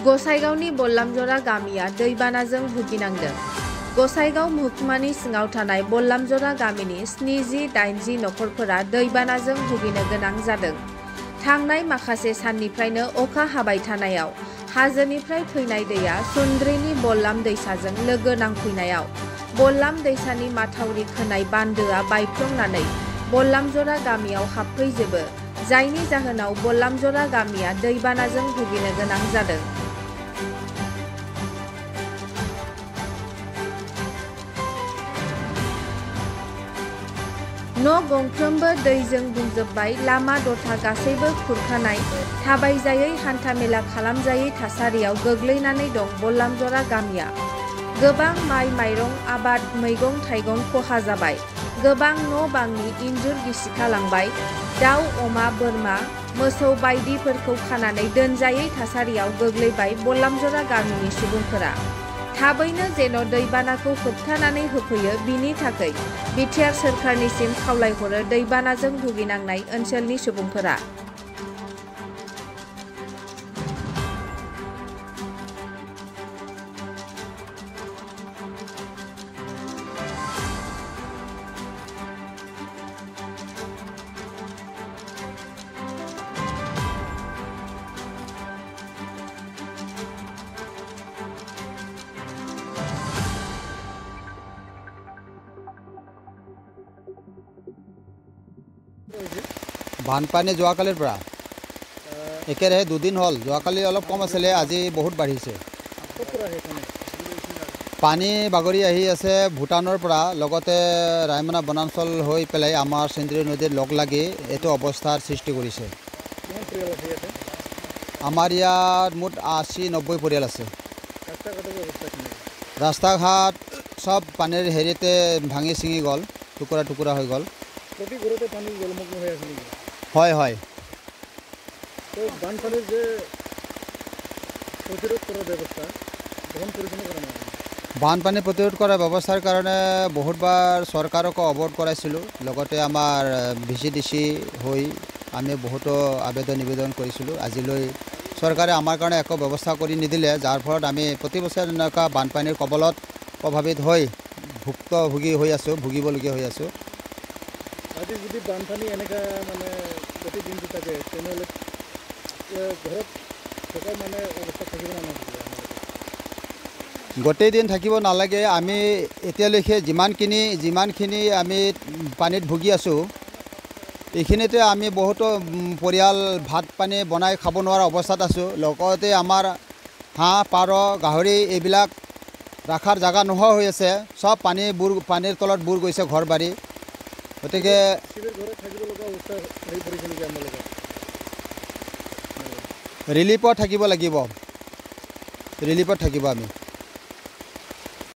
गसाइगावनि बल्लामजरा गामिया दैबानाजों भुगिनांदों। गसाइगाव महकुमानि सिङाव थानाय बल्लामजरा गामिनि 70-80 नखरफोरा दैबानाजों भुगिनो गोनां जादों। थांनाय माखासे साननिफ्रायनो अखा हाबाय थानायाव हाजोनिफ्राय फैनाय दैया सुन्द्रिनि बल्लाम दैसाजों लोगो नांफैनायाव बल्लाम दैसानि माथावरि खोनाय बान्दोआ बायफ्लंनानै बल्लामजरा गामियाव हाबफैजोबो, जायनि जाहोनाव बल्लामजरा गामिया दैबानाजों भुगिनो गोनां जादों। न' गंफ्रोमबो दैजों बुंजोबबाय, लामा दथा गासैबो खुरखानाय, थाबायजायै हान्थामेला खालामजायै थासारियाव गोग्लैनानै दं बल्लामजरा गामिया। गोबां माइ माइरं आबाद मैगं थाइगं खहा जाबाय, गोबां न' बांनि इन्जुर गिसिखालांबाय, दाउ अमा बोरमा मोसौ बायदिफोरखौ खानानै दोनजायै थासारियाव गोग्लैबाय बल्लामजरा गामिनि सुबुंफोरा। थाबैनो जेन' दैबानाखौ होबथानानै होफैयो, बिनि थाखै बिटिआर सोरखारनिसिम खावलायहरो दैबानाजों भुगिनांनाय ओनसोलनि सुबुंफोरा। বানপানী যোৱাকালিৰ পৰা একেৰাহে 2 দিন হ'ল। যোৱাকালি অলপ কম আছিলে, আজি বহুত বাঢ়িছে। পানী বাগৰি আহি আছে ভূটানৰ পৰা, লগতে ৰায়মনা বনাঞ্চল হৈ পেলাই আমাৰ চেন্দ্ৰী নদীৰ লগ লাগি এইটো অৱস্থাৰ সৃষ্টি কৰিছে। আমাৰ ইয়াত মুঠ 80-90 পৰিয়াল আছে। ৰাস্তা ঘাট সব পানীৰ হেৰিতে ভাঙি ছিঙি গ'ল, টুকুৰা টুকুৰা হৈ গ'ল। হয় হয়। বানপানী প্ৰতিৰোধ কৰাৰ ব্যৱস্থাৰ কাৰণে বহুতবাৰ চৰকাৰকো অৱগত কৰাইছিলোঁ, লগতে আমাৰ VCDC হৈ আমি বহুতো আবেদন নিবেদন কৰিছিলোঁ। আজিলৈ চৰকাৰে আমাৰ কাৰণে একো ব্যৱস্থা কৰি নিদিলে, যাৰ ফলত আমি প্ৰতি বছৰ এনেকুৱা বানপানীৰ কবলত প্ৰভাৱিত হৈ ভুক্তভোগী হৈ আছোঁ, ভুগিবলগীয়া হৈ আছোঁ। আজি যদি বানপানী এনেকা মানে প্ৰতিদিনটো থাকে, তেনেহ'লে ঘৰত থকা মানে অৱস্থা থাকিব নালাগে। গোটেই দিন থাকিব নালাগে। আমি এতিয়ালৈকে যিমানখিনি আমি পানীত ভুগি আছোঁ, এইখিনিতে আমি বহুতো পৰিয়াল ভাত পানী বনাই খাব নোৱাৰা অৱস্থাত আছোঁ। লগতে আমাৰ হাঁহ পাৰ গাহৰি এইবিলাক ৰখাৰ জেগা নোহোৱা হৈ আছে। সব পানীৰ তলত বুৰ গৈছে ঘৰ বাৰী। গতিকে ৰিলিফত থাকিব লাগিব, ৰিলিফত থাকিব আমি।